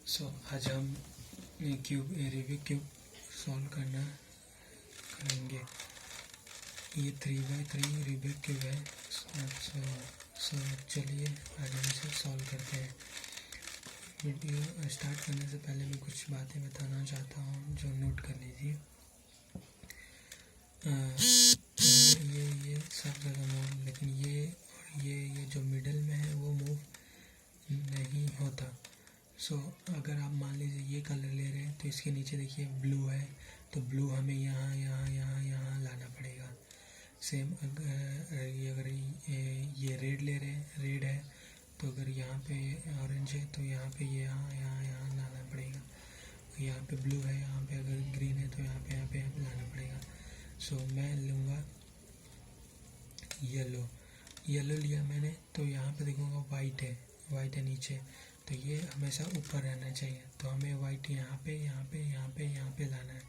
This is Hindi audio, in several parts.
सो आज हम रूबिक क्यूब सॉल्व करेंगे। ये 3x3 रूबिक क्यूब है। सो चलिए आज हम इसे सॉल्व करते हैं। वीडियो स्टार्ट करने से पहले मैं कुछ बातें बताना चाहता हूँ जो नोट कर लीजिए। ये सब जगह मूव, लेकिन ये और ये जो मिडल में है वो मूव नहीं होता। सो अगर आप मान लीजिए ये कलर ले रहे हैं तो इसके नीचे देखिए ब्लू है, तो ब्लू हमें यहाँ लाना पड़ेगा। सेम अगर ये रेड ले रहे हैं, रेड है, तो अगर यहाँ पे ऑरेंज है तो यहाँ पे यहाँ लाना पड़ेगा। यहाँ पे ब्लू है, यहाँ पे अगर ग्रीन है तो यहाँ पे लाना पड़ेगा। सो मैं लूँगा येलो लिया मैंने, तो यहाँ पे देखूँगा वाइट है नीचे, तो ये हमेशा ऊपर रहना चाहिए। तो हमें वाइट यहाँ पे लाना है।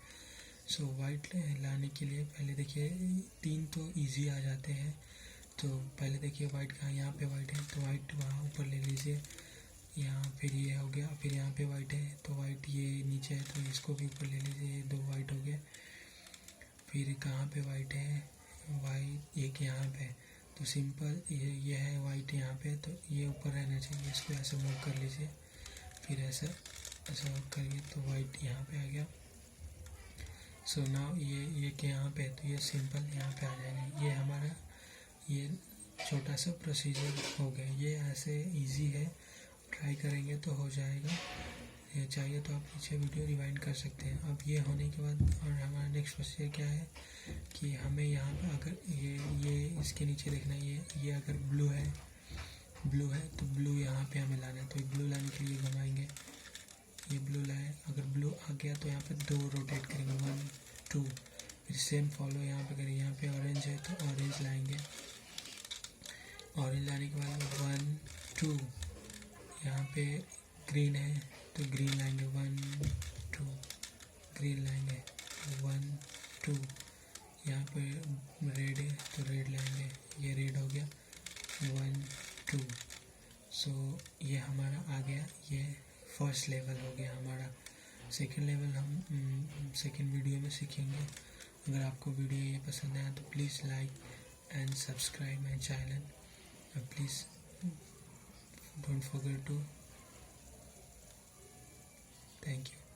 सो वाइट लाने के लिए पहले देखिए 3 तो इजी आ जाते हैं। तो पहले देखिए वाइट कहाँ, यहाँ पे वाइट है तो वाइट वहाँ ऊपर ले लीजिए। यहाँ फिर ये हो गया, फिर यहाँ पे वाइट है तो वाइट ये नीचे है तो इसको भी ऊपर ले लीजिए। ये 2 वाइट हो गए। फिर कहाँ पे वाइट है, वाइट एक यहाँ पे, तो सिंपल ये है वाइट यहाँ पे, तो ये ऊपर रहना चाहिए। इसको ऐसे मूव कर लीजिए, फिर ऐसा मूव करिए तो वाइट यहाँ पे आ गया। सो नाउ ये के यहाँ पे, तो ये सिंपल यहाँ पे आ जाएगा। ये हमारा ये छोटा सा प्रोसीजर हो गया। ये ऐसे इजी है, ट्राई करेंगे तो हो जाएगा। ये चाहिए तो आप पीछे वीडियो रिवाइंड कर सकते हैं। अब ये होने के बाद और हमारा नेक्स्ट प्रोसीजर क्या है कि हमें यहाँ पर अगर ये इसके नीचे देखना है, ये अगर ब्लू है तो ब्लू यहाँ पे हमें लाना है। तो ब्लू लाने के लिए घुमाएंगे, ये ब्लू लाए, अगर ब्लू आ गया तो यहाँ पे 2 रोटेट करेंगे, 1 2, फिर सेम फॉलो यहाँ पे करेंगे। यहाँ पे ऑरेंज है तो ऑरेंज लाएंगे, ऑरेंज लाने के बाद 1 2, यहाँ पे ग्रीन है तो ग्रीन लाएंगे, 1 2, ग्रीन लाएंगे 1 2, यहाँ पे रेड है तो रेड लाएंगे, ये रेड हो गया 1 2। सो ये हमारा आ गया, ये फर्स्ट लेवल हो गया हमारा। सेकंड लेवल हम सेकंड वीडियो में सीखेंगे। अगर आपको वीडियो ये पसंद आया तो please like and subscribe my channel. Please don't forget to. Thank you.